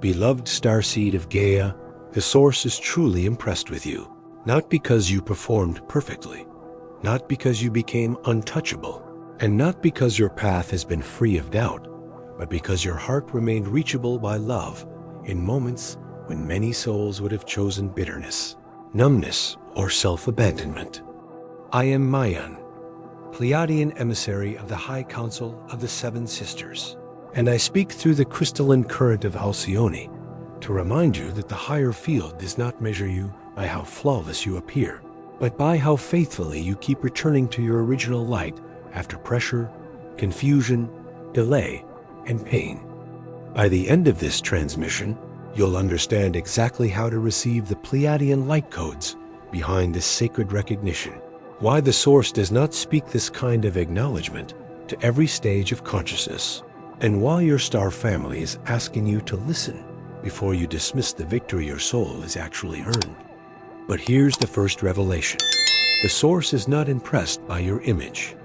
Beloved Starseed of Gaia, the Source is truly impressed with you, not because you performed perfectly, not because you became untouchable, and not because your path has been free of doubt, but because your heart remained reachable by love in moments when many souls would have chosen bitterness, numbness, or self-abandonment. I am Mayan, Pleiadian emissary of the High Council of the Seven Sisters, and I speak through the crystalline current of Alcyone to remind you that the higher field does not measure you by how flawless you appear, but by how faithfully you keep returning to your original light after pressure, confusion, delay, and pain. By the end of this transmission, you'll understand exactly how to receive the Pleiadian light codes behind this sacred recognition, why the Source does not speak this kind of acknowledgement to every stage of consciousness, and why your star family is asking you to listen before you dismiss the victory your soul has actually earned. But here's the first revelation. The Source is not impressed by your image.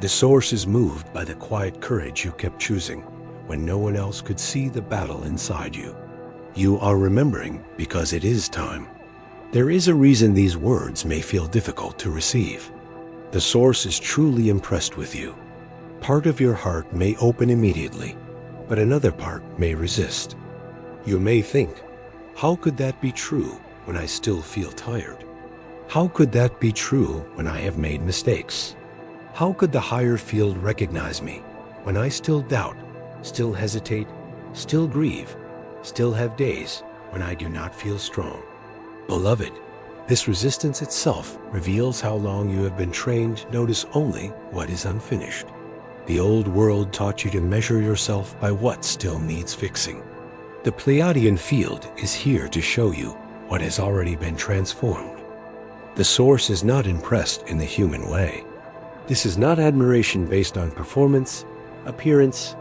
The Source is moved by the quiet courage you kept choosing when no one else could see the battle inside you. You are remembering because it is time. There is a reason these words may feel difficult to receive. The Source is truly impressed with you. Part of your heart may open immediately, but another part may resist. You may think, how could that be true when I still feel tired? How could that be true when I have made mistakes? How could the higher field recognize me when I still doubt, still hesitate, still grieve, still have days when I do not feel strong? Beloved, this resistance itself reveals how long you have been trained to notice only what is unfinished. The old world taught you to measure yourself by what still needs fixing. The Pleiadian field is here to show you what has already been transformed. The Source is not impressed in the human way. This is not admiration based on performance, appearance,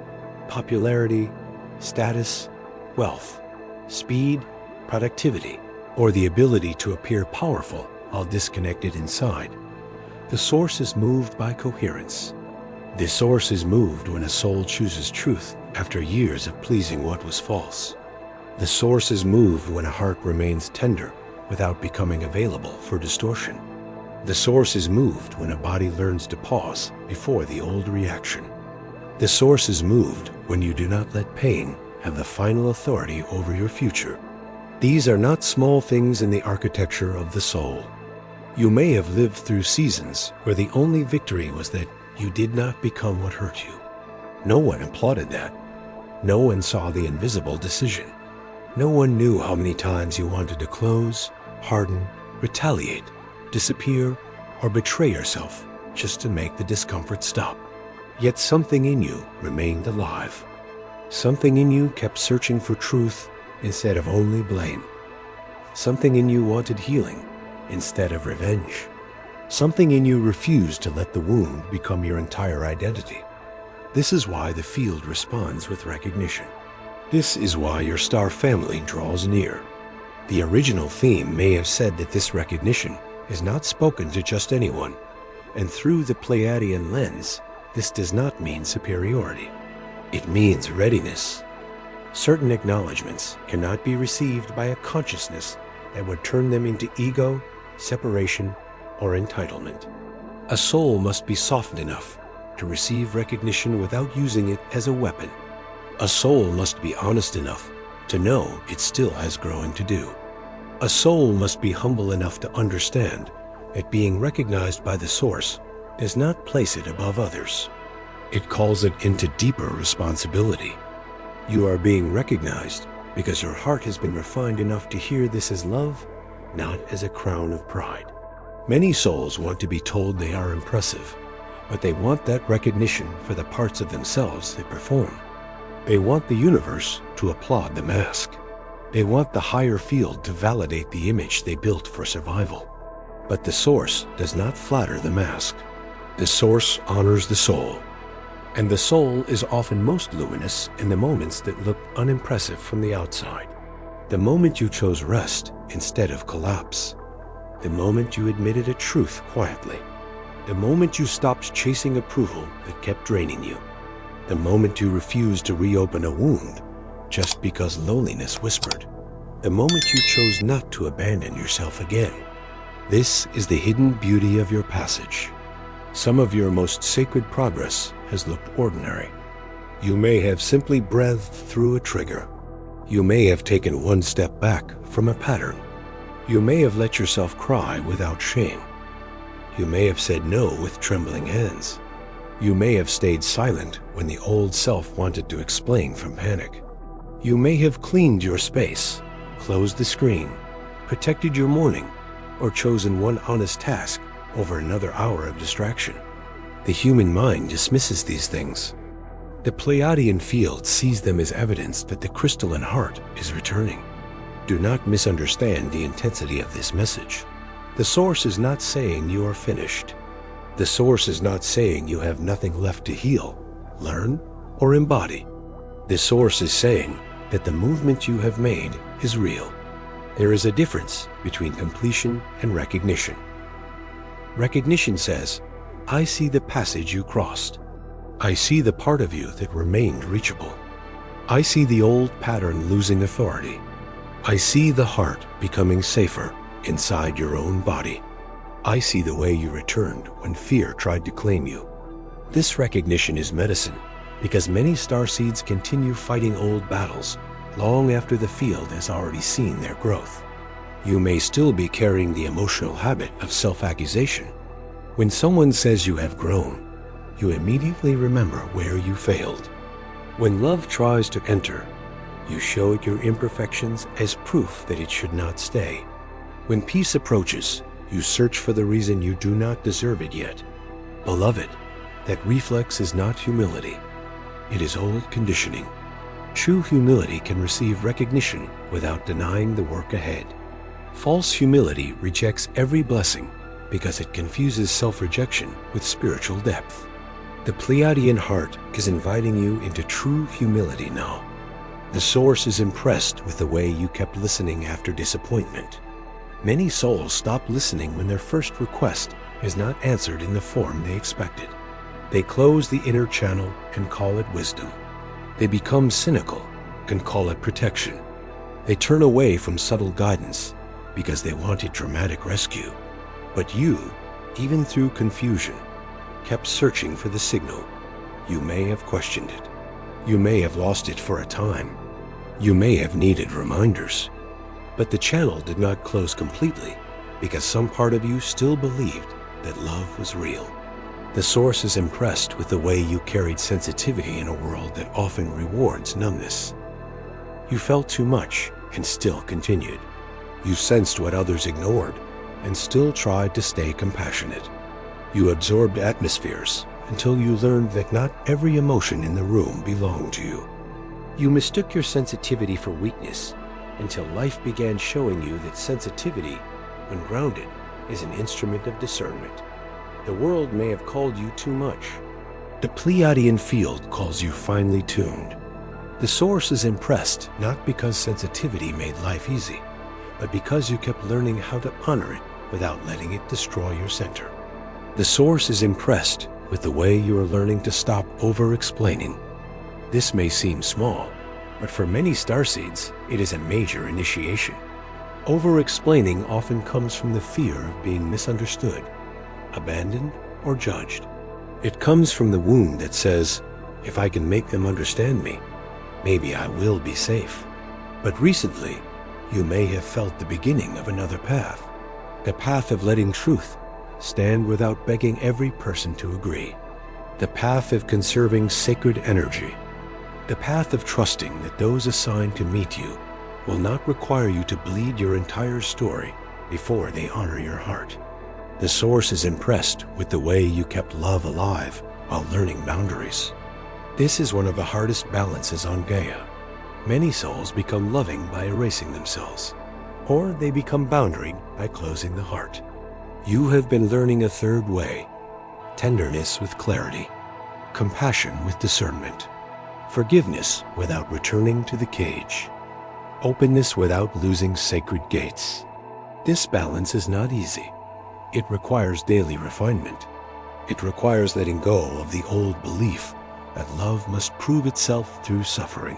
popularity, status, wealth, speed, productivity, or the ability to appear powerful while disconnected inside. The Source is moved by coherence. The Source is moved when a soul chooses truth after years of pleasing what was false. The Source is moved when a heart remains tender without becoming available for distortion. The Source is moved when a body learns to pause before the old reaction. The Source is moved when you do not let pain have the final authority over your future. These are not small things in the architecture of the soul. You may have lived through seasons where the only victory was that you did not become what hurt you. No one applauded that. No one saw the invisible decision. No one knew how many times you wanted to close, harden, retaliate, disappear, or betray yourself just to make the discomfort stop. Yet something in you remained alive. Something in you kept searching for truth instead of only blame. Something in you wanted healing instead of revenge. Something in you refused to let the wound become your entire identity. This is why the field responds with recognition. This is why your star family draws near. The original theme may have said that this recognition is not spoken to just anyone, and through the Pleiadian lens, this does not mean superiority. It means readiness. Certain acknowledgments cannot be received by a consciousness that would turn them into ego, separation, or entitlement. A soul must be softened enough to receive recognition without using it as a weapon. A soul must be honest enough to know it still has growing to do. A soul must be humble enough to understand that being recognized by the Source does not place it above others. It calls it into deeper responsibility. You are being recognized because your heart has been refined enough to hear this as love, not as a crown of pride. Many souls want to be told they are impressive, but they want that recognition for the parts of themselves they perform. They want the universe to applaud the mask. They want the higher field to validate the image they built for survival. But the Source does not flatter the mask. The Source honors the soul. And the soul is often most luminous in the moments that look unimpressive from the outside. The moment you chose rest instead of collapse. The moment you admitted a truth quietly. The moment you stopped chasing approval that kept draining you. The moment you refused to reopen a wound just because loneliness whispered, the moment you chose not to abandon yourself again. This is the hidden beauty of your passage. Some of your most sacred progress has looked ordinary. You may have simply breathed through a trigger. You may have taken one step back from a pattern. You may have let yourself cry without shame. You may have said no with trembling hands. You may have stayed silent when the old self wanted to explain from panic. You may have cleaned your space, closed the screen, protected your morning, or chosen one honest task over another hour of distraction. The human mind dismisses these things. The Pleiadian field sees them as evidence that the crystalline heart is returning. Do not misunderstand the intensity of this message. The source is not saying you are finished. The source is not saying you have nothing left to heal, learn, or embody. The source is saying that the movement you have made is real. There is a difference between completion and recognition. Recognition says, I see the passage you crossed. I see the part of you that remained reachable. I see the old pattern losing authority. I see the heart becoming safer inside your own body. I see the way you returned when fear tried to claim you. This recognition is medicine because many starseeds continue fighting old battles long after the field has already seen their growth. You may still be carrying the emotional habit of self-accusation. When someone says you have grown, you immediately remember where you failed. When love tries to enter, you show it your imperfections as proof that it should not stay. When peace approaches, you search for the reason you do not deserve it yet. Beloved, that reflex is not humility. It is old conditioning. True humility can receive recognition without denying the work ahead. False humility rejects every blessing because it confuses self-rejection with spiritual depth. The Pleiadian heart is inviting you into true humility now. The source is impressed with the way you kept listening after disappointment. Many souls stop listening when their first request is not answered in the form they expected. They close the inner channel and call it wisdom. They become cynical and call it protection. They turn away from subtle guidance because they wanted dramatic rescue. But you, even through confusion, kept searching for the signal. You may have questioned it. You may have lost it for a time. You may have needed reminders. But the channel did not close completely because some part of you still believed that love was real. The source is impressed with the way you carried sensitivity in a world that often rewards numbness. You felt too much and still continued. You sensed what others ignored and still tried to stay compassionate. You absorbed atmospheres until you learned that not every emotion in the room belonged to you. You mistook your sensitivity for weakness until life began showing you that sensitivity, when grounded, is an instrument of discernment. The world may have called you too much. The Pleiadian field calls you finely tuned. The source is impressed not because sensitivity made life easy, but because you kept learning how to honor it without letting it destroy your center. The source is impressed with the way you are learning to stop over-explaining. This may seem small, but for many starseeds, it is a major initiation. Over-explaining often comes from the fear of being misunderstood, abandoned, or judged. It comes from the wound that says, if I can make them understand me, maybe I will be safe. But recently, you may have felt the beginning of another path, the path of letting truth stand without begging every person to agree, the path of conserving sacred energy, the path of trusting that those assigned to meet you will not require you to bleed your entire story before they honor your heart. The source is impressed with the way you kept love alive while learning boundaries. This is one of the hardest balances on Gaia. Many souls become loving by erasing themselves, or they become boundaried by closing the heart. You have been learning a third way: tenderness with clarity, compassion with discernment, forgiveness without returning to the cage, openness without losing sacred gates. This balance is not easy. It requires daily refinement. It requires letting go of the old belief that love must prove itself through suffering.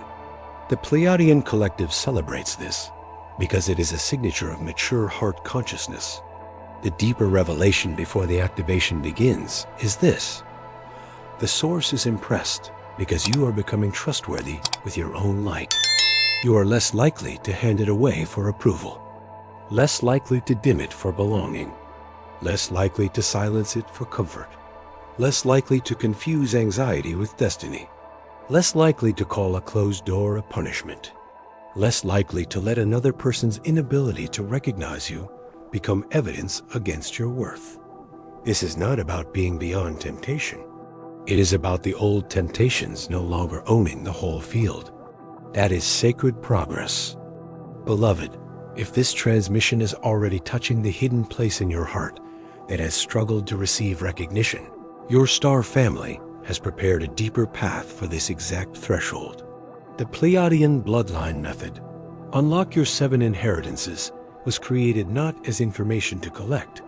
The Pleiadian Collective celebrates this because it is a signature of mature heart consciousness. The deeper revelation before the activation begins is this: the Source is impressed because you are becoming trustworthy with your own light. You are less likely to hand it away for approval, less likely to dim it for belonging, less likely to silence it for comfort, less likely to confuse anxiety with destiny, less likely to call a closed door a punishment, less likely to let another person's inability to recognize you become evidence against your worth. This is not about being beyond temptation. It is about the old temptations no longer owning the whole field. That is sacred progress. Beloved, if this transmission is already touching the hidden place in your heart that has struggled to receive recognition, your star family has prepared a deeper path for this exact threshold. The Pleiadian bloodline method, Unlock Your 7 Inheritances, was created not as information to collect,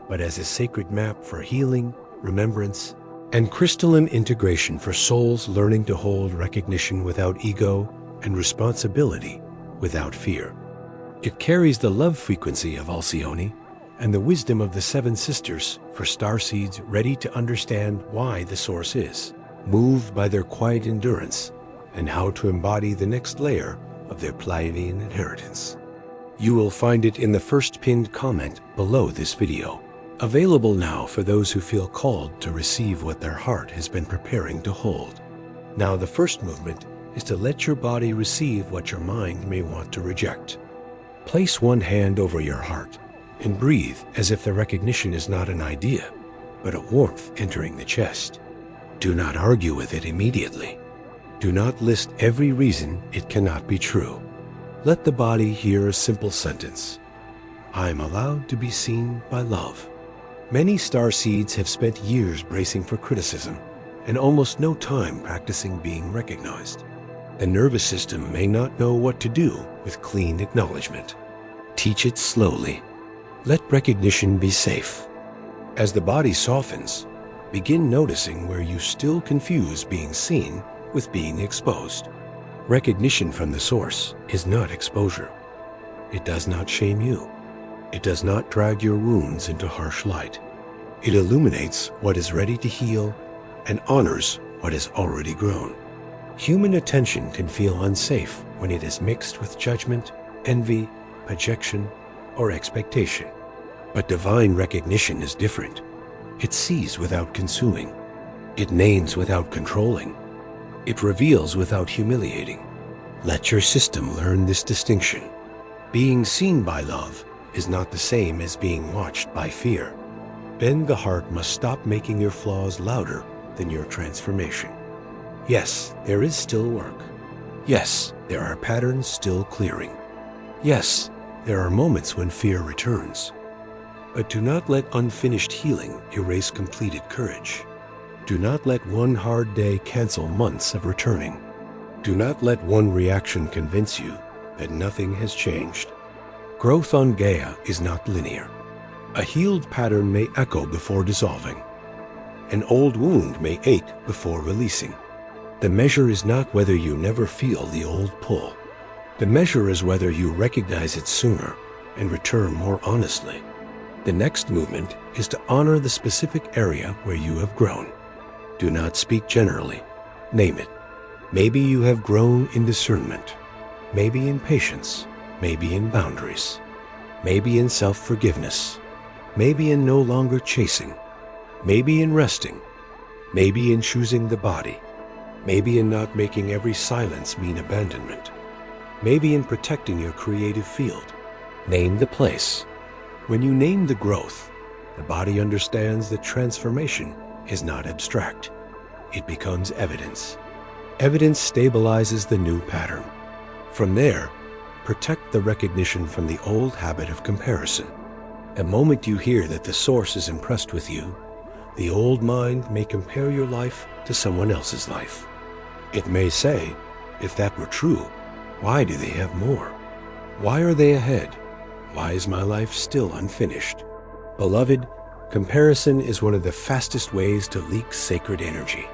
but as a sacred map for healing, remembrance, and crystalline integration for souls learning to hold recognition without ego and responsibility without fear. It carries the love frequency of Alcyone and the wisdom of the 7 sisters for starseeds ready to understand why the Source is, moved by their quiet endurance, and how to embody the next layer of their Pleiadian inheritance. You will find it in the first pinned comment below this video, available now for those who feel called to receive what their heart has been preparing to hold. Now the first movement is to let your body receive what your mind may want to reject. Place one hand over your heart and breathe as if the recognition is not an idea, but a warmth entering the chest. Do not argue with it immediately. Do not list every reason it cannot be true. Let the body hear a simple sentence: I am allowed to be seen by love. Many starseeds have spent years bracing for criticism and almost no time practicing being recognized. The nervous system may not know what to do with clean acknowledgement. Teach it slowly. Let recognition be safe. As the body softens, begin noticing where you still confuse being seen with being exposed. Recognition from the Source is not exposure. It does not shame you. It does not drag your wounds into harsh light. It illuminates what is ready to heal and honors what has already grown. Human attention can feel unsafe when it is mixed with judgment, envy, projection, or expectation. But divine recognition is different. It sees without consuming. It names without controlling. It reveals without humiliating. Let your system learn this distinction. Being seen by love is not the same as being watched by fear. Then the heart must stop making your flaws louder than your transformation. Yes, there is still work. Yes, there are patterns still clearing. Yes, there are moments when fear returns. But do not let unfinished healing erase completed courage. Do not let one hard day cancel months of returning. Do not let one reaction convince you that nothing has changed. Growth on Gaia is not linear. A healed pattern may echo before dissolving. An old wound may ache before releasing. The measure is not whether you never feel the old pull. The measure is whether you recognize it sooner and return more honestly. The next movement is to honor the specific area where you have grown. Do not speak generally. Name it. Maybe you have grown in discernment. Maybe in patience. Maybe in boundaries. Maybe in self-forgiveness. Maybe in no longer chasing. Maybe in resting. Maybe in choosing the body. Maybe in not making every silence mean abandonment. Maybe in protecting your creative field. Name the place. When you name the growth, the body understands that transformation is not abstract. It becomes evidence. Evidence stabilizes the new pattern. From there, protect the recognition from the old habit of comparison. The moment you hear that the Source is impressed with you, the old mind may compare your life to someone else's life. It may say, if that were true, why do they have more? Why are they ahead? Why is my life still unfinished? Beloved, comparison is one of the fastest ways to leak sacred energy.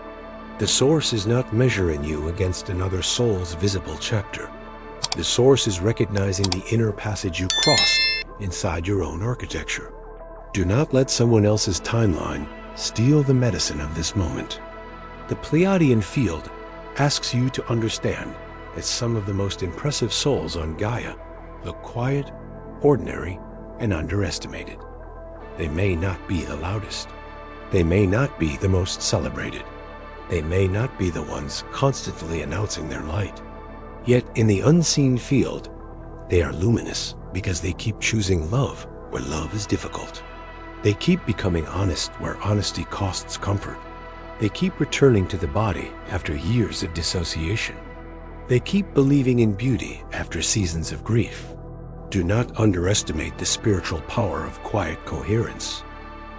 The Source is not measuring you against another soul's visible chapter. The Source is recognizing the inner passage you crossed inside your own architecture. Do not let someone else's timeline steal the medicine of this moment. The Pleiadian field asks you to understand that some of the most impressive souls on Gaia look quiet, ordinary, and underestimated. They may not be the loudest. They may not be the most celebrated. They may not be the ones constantly announcing their light. Yet in the unseen field, they are luminous because they keep choosing love where love is difficult. They keep becoming honest where honesty costs comfort. They keep returning to the body after years of dissociation. They keep believing in beauty after seasons of grief. Do not underestimate the spiritual power of quiet coherence.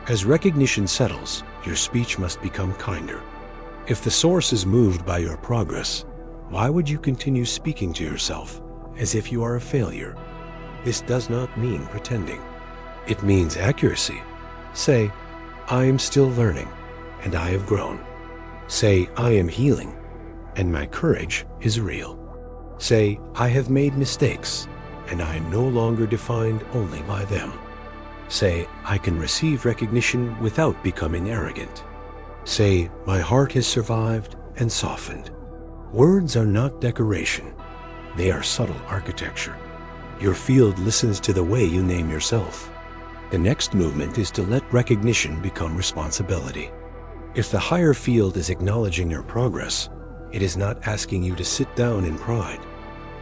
As recognition settles, your speech must become kinder. If the Source is moved by your progress, why would you continue speaking to yourself as if you are a failure? This does not mean pretending. It means accuracy. Say, I am still learning, and I have grown. Say, I am healing, and my courage is real. Say, I have made mistakes, and I am no longer defined only by them. Say, I can receive recognition without becoming arrogant. Say, my heart has survived and softened. Words are not decoration. They are subtle architecture. Your field listens to the way you name yourself. The next movement is to let recognition become responsibility. If the higher field is acknowledging your progress, it is not asking you to sit down in pride.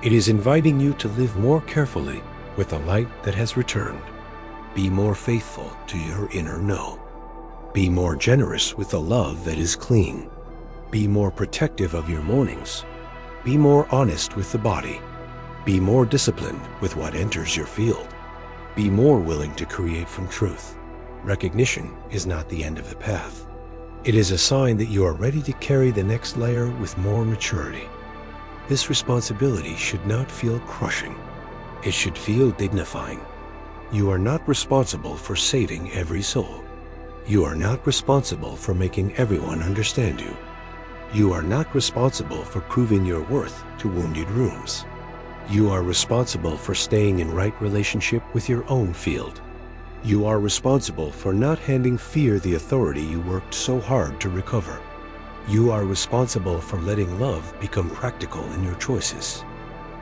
It is inviting you to live more carefully with the light that has returned. Be more faithful to your inner know. Be more generous with the love that is clean. Be more protective of your mornings. Be more honest with the body. Be more disciplined with what enters your field. Be more willing to create from truth. Recognition is not the end of the path. It is a sign that you are ready to carry the next layer with more maturity. This responsibility should not feel crushing. It should feel dignifying. You are not responsible for saving every soul. You are not responsible for making everyone understand you. You are not responsible for proving your worth to wounded rooms. You are responsible for staying in right relationship with your own field. You are responsible for not handing fear the authority you worked so hard to recover. You are responsible for letting love become practical in your choices.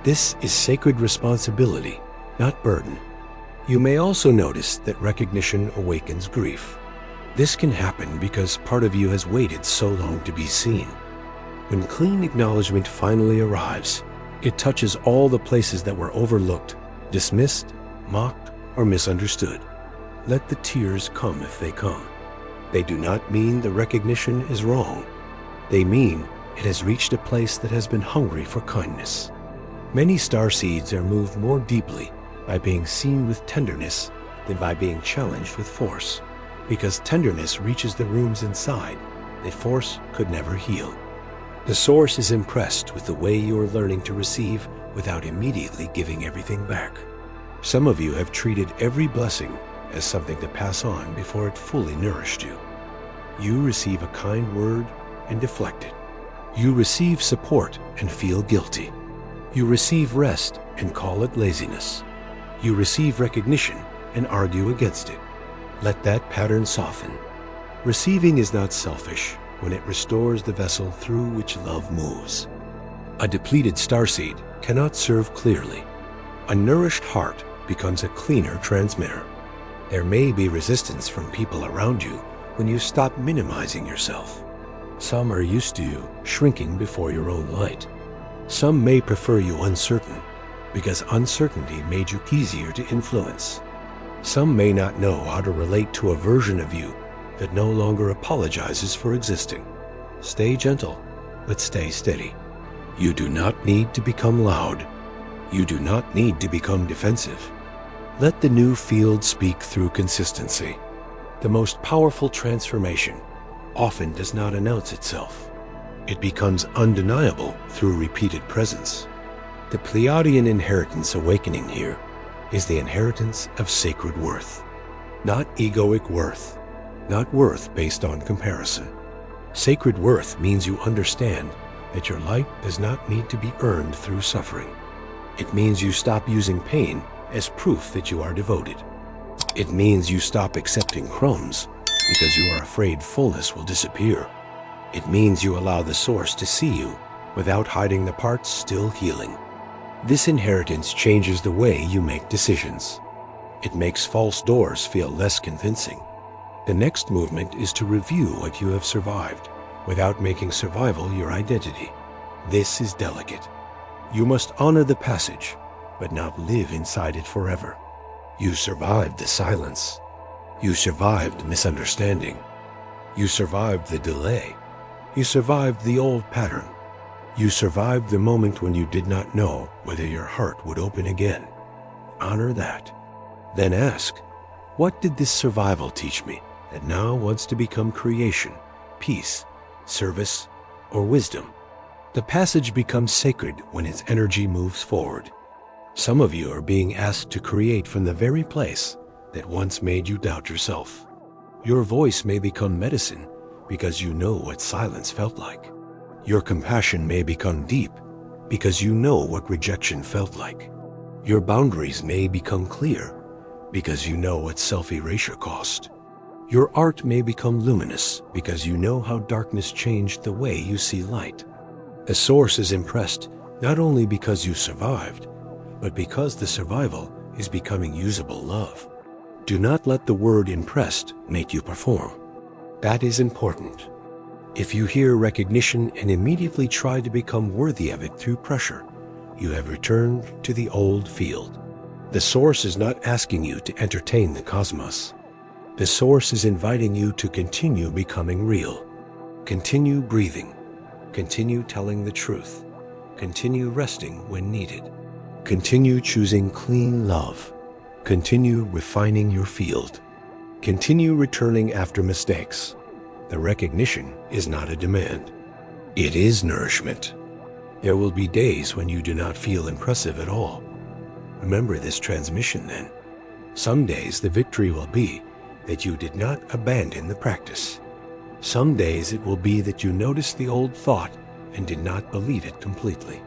This is sacred responsibility, not burden. You may also notice that recognition awakens grief. This can happen because part of you has waited so long to be seen. When clean acknowledgement finally arrives, it touches all the places that were overlooked, dismissed, mocked, or misunderstood. Let the tears come if they come. They do not mean the recognition is wrong. They mean it has reached a place that has been hungry for kindness. Many starseeds are moved more deeply by being seen with tenderness than by being challenged with force, because tenderness reaches the rooms inside that force could never heal. The Source is impressed with the way you are learning to receive without immediately giving everything back. Some of you have treated every blessing as something to pass on before it fully nourished you. You receive a kind word and deflect it. You receive support and feel guilty. You receive rest and call it laziness. You receive recognition and argue against it. Let that pattern soften. Receiving is not selfish when it restores the vessel through which love moves. A depleted starseed cannot serve clearly. A nourished heart becomes a cleaner transmitter. There may be resistance from people around you when you stop minimizing yourself. Some are used to you shrinking before your own light. Some may prefer you uncertain because uncertainty made you easier to influence. Some may not know how to relate to a version of you that no longer apologizes for existing. Stay gentle, but stay steady. You do not need to become loud. You do not need to become defensive. Let the new field speak through consistency. The most powerful transformation often does not announce itself. It becomes undeniable through repeated presence. The Pleiadian inheritance awakening here is the inheritance of sacred worth, not egoic worth, not worth based on comparison. Sacred worth means you understand that your light does not need to be earned through suffering. It means you stop using pain as proof that you are devoted. It means you stop accepting crumbs because you are afraid fullness will disappear. It means you allow the source to see you without hiding the parts still healing. This inheritance changes the way you make decisions. It makes false doors feel less convincing. The next movement is to review what you have survived without making survival your identity. This is delicate. You must honor the passage, but not live inside it forever. You survived the silence. You survived misunderstanding. You survived the delay. You survived the old pattern. You survived the moment when you did not know whether your heart would open again. Honor that. Then ask, what did this survival teach me that now wants to become creation, peace, service, or wisdom? The passage becomes sacred when its energy moves forward. Some of you are being asked to create from the very place that once made you doubt yourself. Your voice may become medicine because you know what silence felt like. Your compassion may become deep because you know what rejection felt like. Your boundaries may become clear because you know what self-erasure cost. Your art may become luminous because you know how darkness changed the way you see light. The source is impressed not only because you survived, but because the survival is becoming usable love. Do not let the word impressed make you perform. That is important. If you hear recognition and immediately try to become worthy of it through pressure, you have returned to the old field. The source is not asking you to entertain the cosmos. The source is inviting you to continue becoming real. Continue breathing. Continue telling the truth. Continue resting when needed. Continue choosing clean love. Continue refining your field. Continue returning after mistakes. The recognition is not a demand. It is nourishment. There will be days when you do not feel impressive at all. Remember this transmission then. Some days the victory will be that you did not abandon the practice. Some days it will be that you noticed the old thought and did not believe it completely.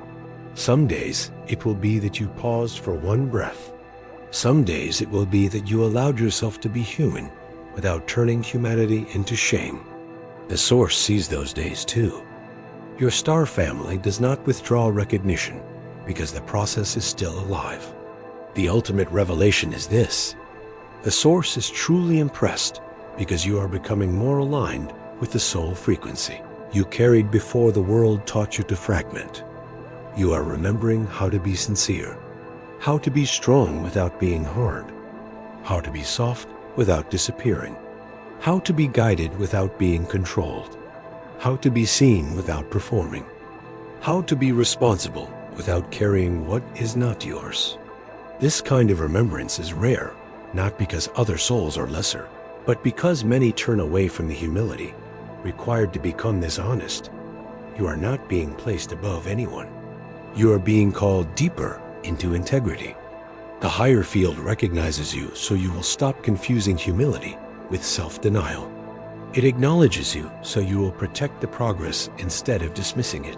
Some days it will be that you paused for one breath. Some days it will be that you allowed yourself to be human without turning humanity into shame. The source sees those days too. Your star family does not withdraw recognition because the process is still alive. The ultimate revelation is this: the source is truly impressed because you are becoming more aligned with the soul frequency you carried before the world taught you to fragment. You are remembering how to be sincere, how to be strong without being hard, how to be soft without disappearing, how to be guided without being controlled, how to be seen without performing, how to be responsible without carrying what is not yours. This kind of remembrance is rare, not because other souls are lesser, but because many turn away from the humility required to become this honest. You are not being placed above anyone. You are being called deeper into integrity. The higher field recognizes you, so you will stop confusing humility with self-denial. It acknowledges you, so you will protect the progress instead of dismissing it.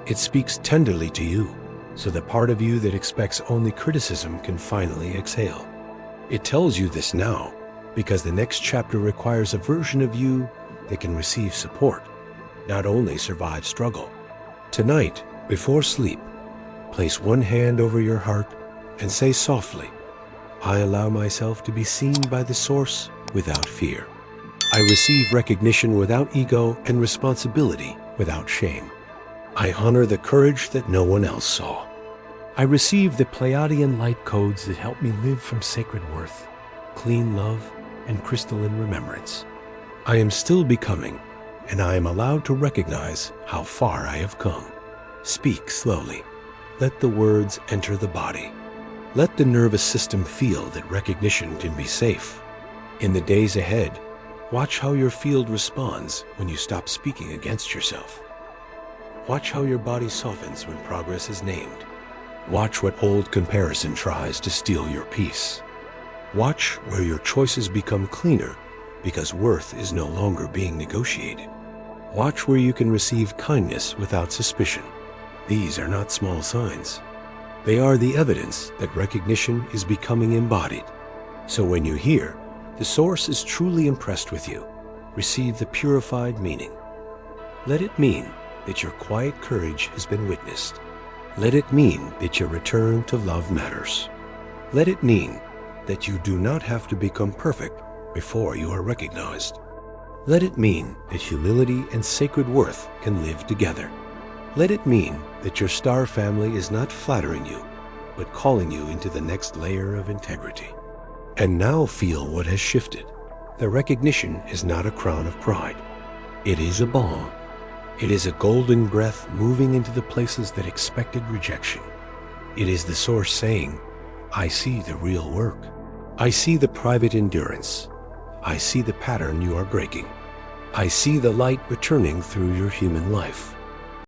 It speaks tenderly to you, so the part of you that expects only criticism can finally exhale. It tells you this now, because the next chapter requires a version of you that can receive support, not only survive struggle. Tonight, before sleep, place one hand over your heart and say softly, I allow myself to be seen by the source without fear. I receive recognition without ego and responsibility without shame. I honor the courage that no one else saw. I receive the Pleiadian light codes that help me live from sacred worth, clean love, and crystalline remembrance. I am still becoming, and I am allowed to recognize how far I have come. Speak slowly. Let the words enter the body. Let the nervous system feel that recognition can be safe. In the days ahead, watch how your field responds when you stop speaking against yourself. Watch how your body softens when progress is named. Watch what old comparison tries to steal your peace. Watch where your choices become cleaner because worth is no longer being negotiated. Watch where you can receive kindness without suspicion. These are not small signs. They are the evidence that recognition is becoming embodied. So when you hear, "The Source is truly impressed with you," receive the purified meaning. Let it mean that your quiet courage has been witnessed. Let it mean that your return to love matters. Let it mean that you do not have to become perfect before you are recognized. Let it mean that humility and sacred worth can live together. Let it mean that your star family is not flattering you, but calling you into the next layer of integrity. And now feel what has shifted. The recognition is not a crown of pride. It is a balm. It is a golden breath moving into the places that expected rejection. It is the Source saying, "I see the real work. I see the private endurance. I see the pattern you are breaking. I see the light returning through your human life."